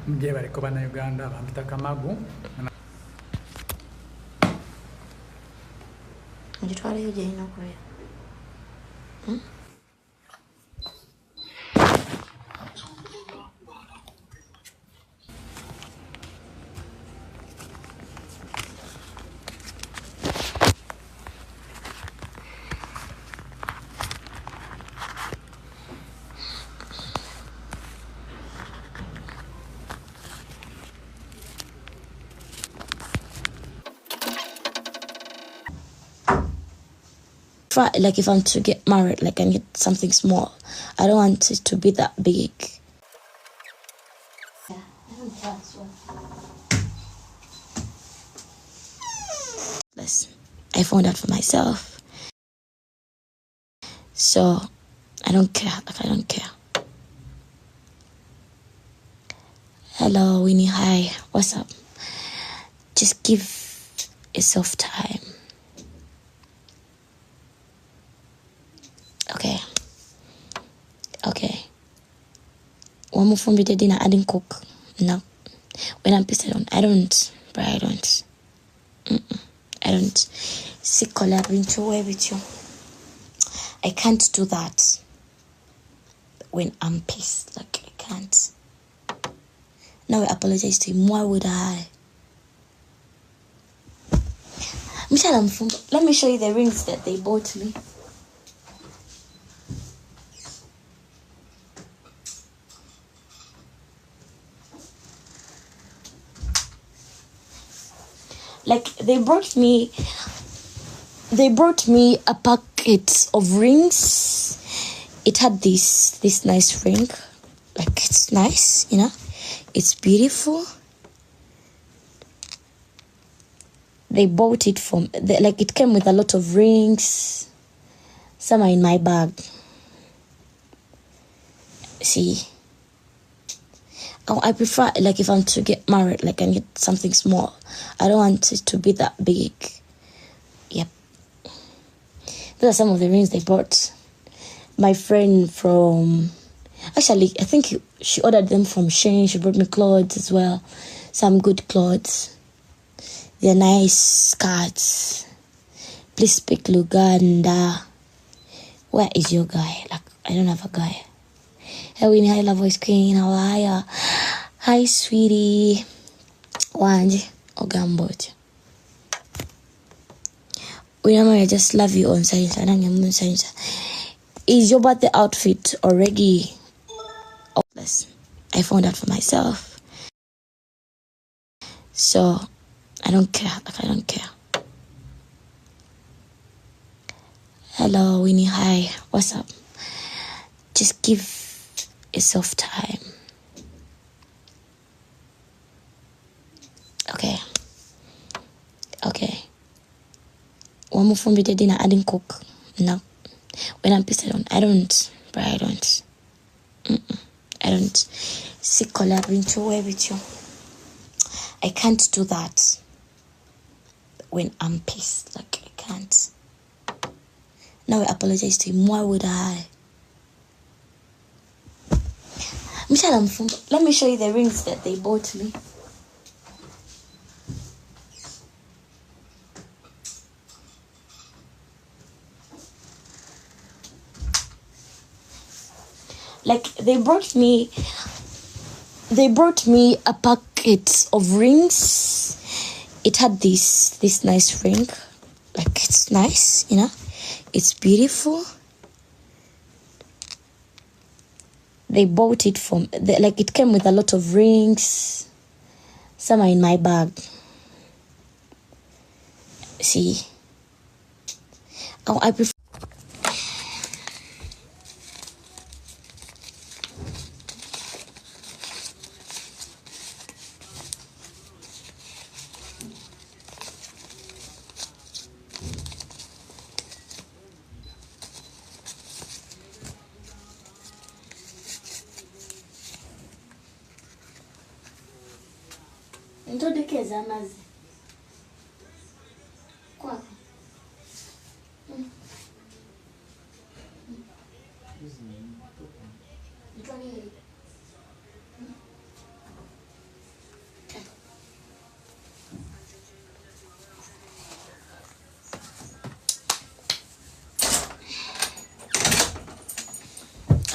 Mje bariko bana Uganda bampita Kamagu. Mjitwala hiyo jina kwa hiyo. Like if I'm to get married, like I need something small. I don't want it to be that big. Yeah, I don't care as well. Listen, I found out for myself. So I don't care. Like I don't care. Hello, Winnie. Hi. What's up? Just give yourself time. Okay. One more from the dinner, I didn't cook. No. When I'm pissed, I don't. I don't. Sick collaborating with you. I can't do that. When I'm pissed, like I can't. Now I apologize to him. Why would I? Michelle, let me show you the rings that they bought me. Like they brought me a packet of rings. It had this nice ring. Like it's nice, you know. It's beautiful. They bought it like it came with a lot of rings. Some are in my bag. See. I prefer, like, if I'm to get married, like, I need something small. I don't want it to be that big. Yep. Those are some of the rings they bought. My friend from... Actually, I think she ordered them from Shane. She brought me clothes as well. Some good clothes. They're nice skirts. Please speak Luganda. Where is your guy? Like, I don't have a guy. Hey, Winnie, hi, Love Voice Queen. How are ya? Hi, sweetie. Wanje. Ogamboja. Winnie, I just love you on science. Is your birthday outfit already? Oh, listen. I found out for myself. So, I don't care. Like, I don't care. Hello, Winnie. Hi. What's up? Just give yourself time. Okay. One more from the dinner, I didn't cook. No. When I'm pissed, I don't. I don't. Sick collaborating with you. I can't do that. When I'm pissed, like I can't. Now I apologize to him. Why would I? Michelle, let me show you the rings that they bought me. Like they brought me a packet of rings. It had this nice ring. Like it's nice, you know. It's beautiful. They bought it like it came with a lot of rings. Some are in my bag. See. I prefer. Ndodekeza amazi. Kwako.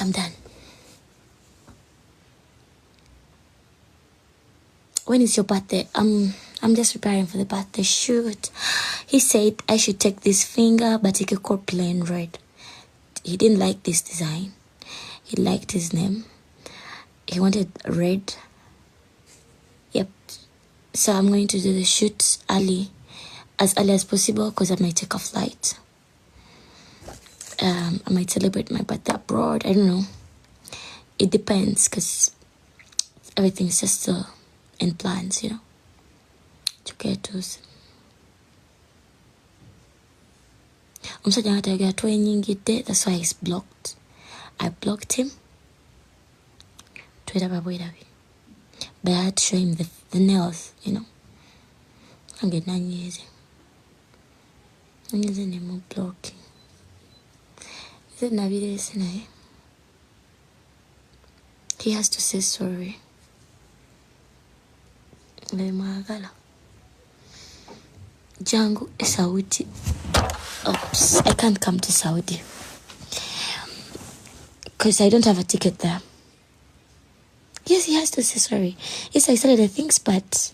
I'm done. When is your birthday? I'm just preparing for the birthday shoot. He said I should take this finger, but he could call plain red. He didn't like this design. He liked his name. He wanted red. Yep. So I'm going to do the shoot as early as possible, because I might take a flight. I might celebrate my birthday abroad. I don't know. It depends, because everything's just still in plans, you know. Kyebekozee. Omusajja ngatayagala twenyingidde, that's why he's blocked. I blocked him. Twiraba bwerabi. But I had to show him the nails, you know. Ange nanyeeze. Nanyeeze ne mu blocking. Is it nabireese naye? He has to say sorry. Mwagala. Jangu Saudi. Oops, I can't come to Saudi because I don't have a ticket there. Yes, he has to say sorry. Yes, I said the things, but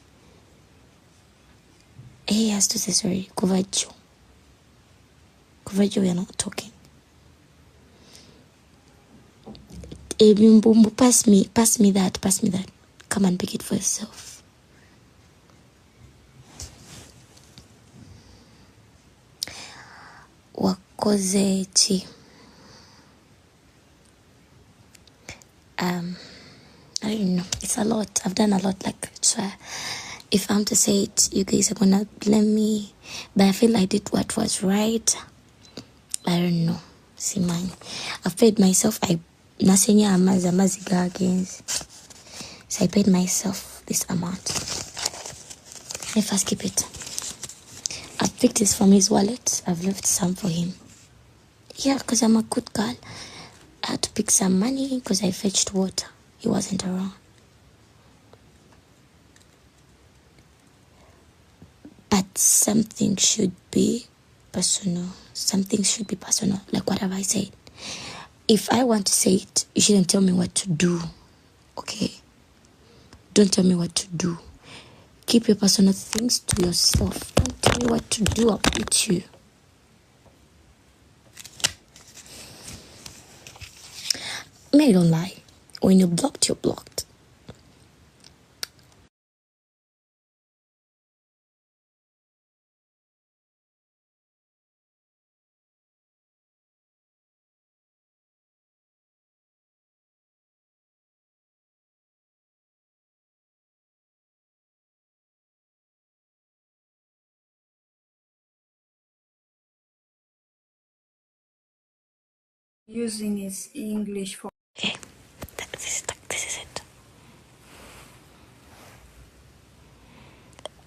he has to say sorry. Kuvajo, we are not talking. Pass me that. Come and pick it for yourself. Wakoze chi. I don't know. It's a lot. I've done a lot. Like, so if I'm to say it, you guys are gonna blame me. But I feel I did what was right. I don't know. See, mine. I've paid myself. Nasenya amaziga against. So I paid myself this amount. Let me first keep it. I've picked this from his wallet. I've left some for him. Yeah, because I'm a good girl. I had to pick some money because I fetched water. He wasn't around. But something should be personal. Something should be personal. Like what have I said? If I want to say it, you shouldn't tell me what to do. Okay? Don't tell me what to do. Keep your personal things to yourself. Don't tell me what to do about you. Me, don't lie. When you're blocked, you're blocked. Using his English for. Okay, this is it.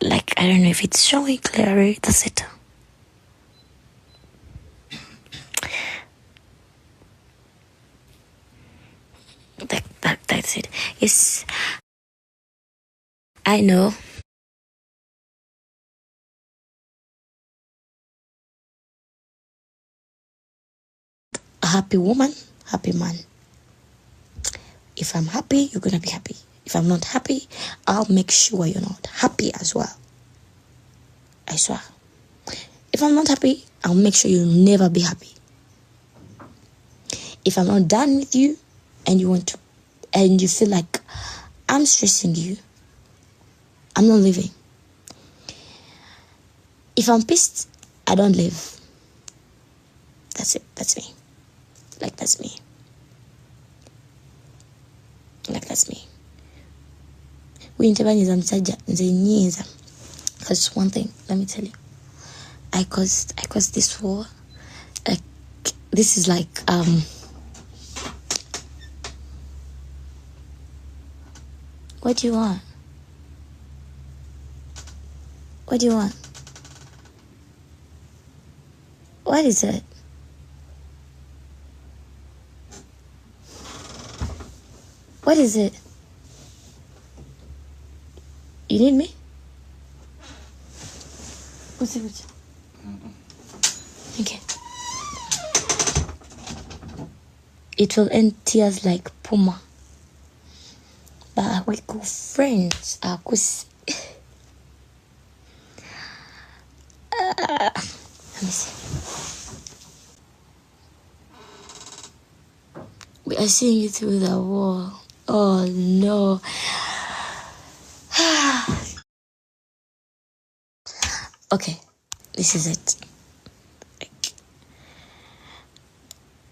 Like, I don't know if it's showing clearly. That's it. That's it. Yes, I know. A happy woman, happy man. If I'm happy, you're gonna be happy. If I'm not happy, I'll make sure you're not happy as well. I swear. If I'm not happy, I'll make sure you'll never be happy. If I'm not done with you and you feel like I'm stressing you, I'm not leaving. If I'm pissed, I don't leave. That's it. That's me. Like, that's me. Like, that's me. Because one thing, let me tell you. I caused this war. Like, this is like, what do you want? What do you want? What is it? What is it? You need me? What's it? Okay. it will end tears like Puma. But we good friends. Let me see. We are seeing you through the wall. Oh no. Okay, this is it.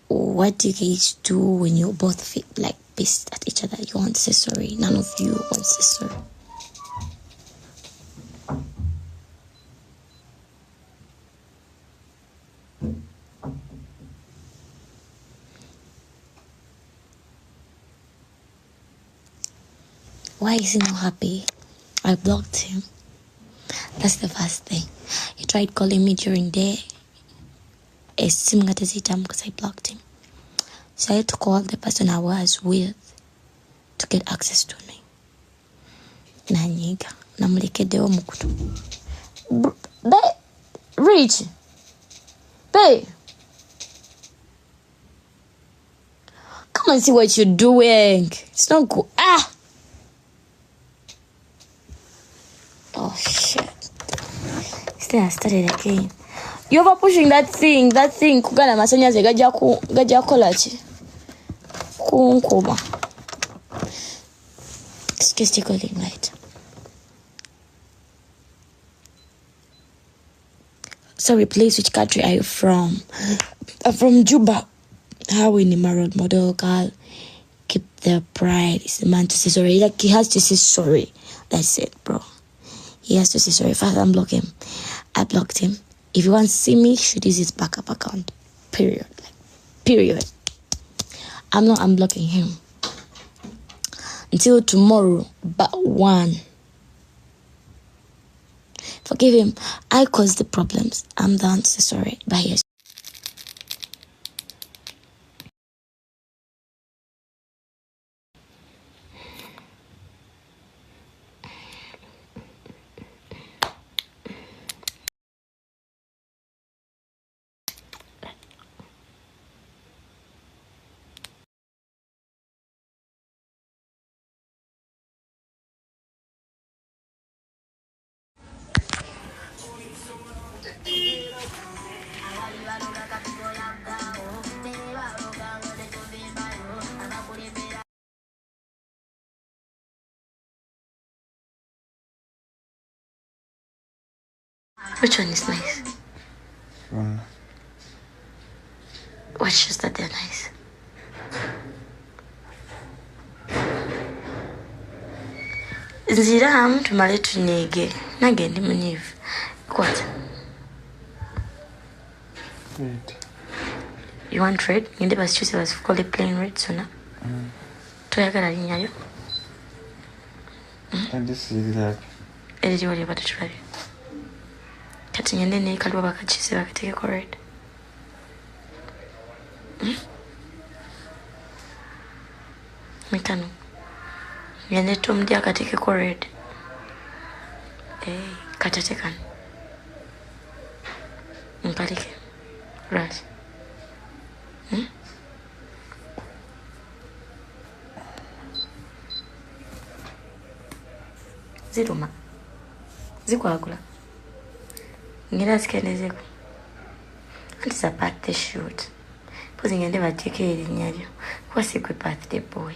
What do you guys do when you both feel like pissed at each other? You want to say sorry. None of you want to say sorry. Why is he not happy? I blocked him. That's the first thing. He tried calling me during the day. Because I blocked him. So I had to call the person I was with to get access to me. Nanyiga. Namulekeddewo mukutu. Rich. Babe. Come and see what you're doing. It's not good. Oh shit. Still I started again. You over pushing that thing kugana masanyaze gajja kolachi. Kunkuma. Excuse the calling light. Sorry, please, which country are you from? I'm from Juba. How Winnie married model girl. Keep their pride. It's the man to say sorry. Like, he has to say sorry. That's it, bro. He has to say sorry. First, unblock him. I blocked him. If he wants to see me, he should use his backup account. Period. Period. I'm not unblocking him. Until tomorrow, but 1. Forgive him. I caused the problems. I'm the answer, sorry. But yes. Which one is nice? What's just that they're nice? Nzira mtu male tunyege. Nagende munyivu. What? Red. You want red? Ngende basichuse basifukole plain red sona. Toyagala linyayo. And this is like. Editi wali batutulabi. Kati ngende ne kalwa bakachise bakateekeko red. Mitano. Ngende tumdi akateekeko red. Katatekana. Mpalike. Right. Ziruma. Zikwagula. Ngira zikenezeko. Anti za birthday shoot. Pozi ngende bateke erinnya kwa sikwe birthday boy.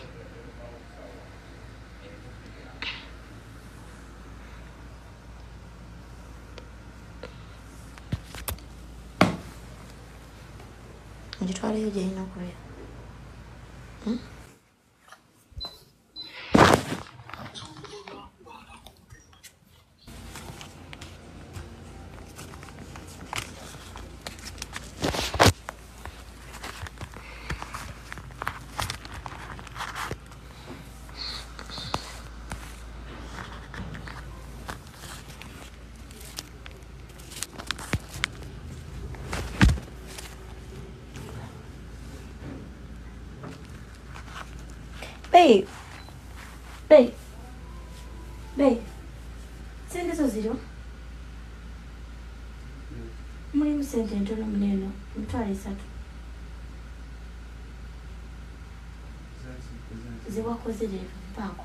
Njitwale yo jina kuya. Babe. Sende zo zero. Muri musente ntono muneno. Mutwale 3. Zewakoze de mpaako.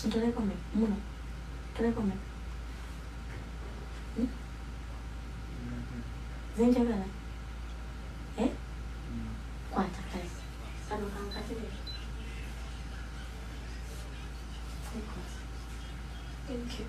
Ntolekome muno. Tolekome. Zenjagala. Kwata kale. Kano kankatire. Thank you.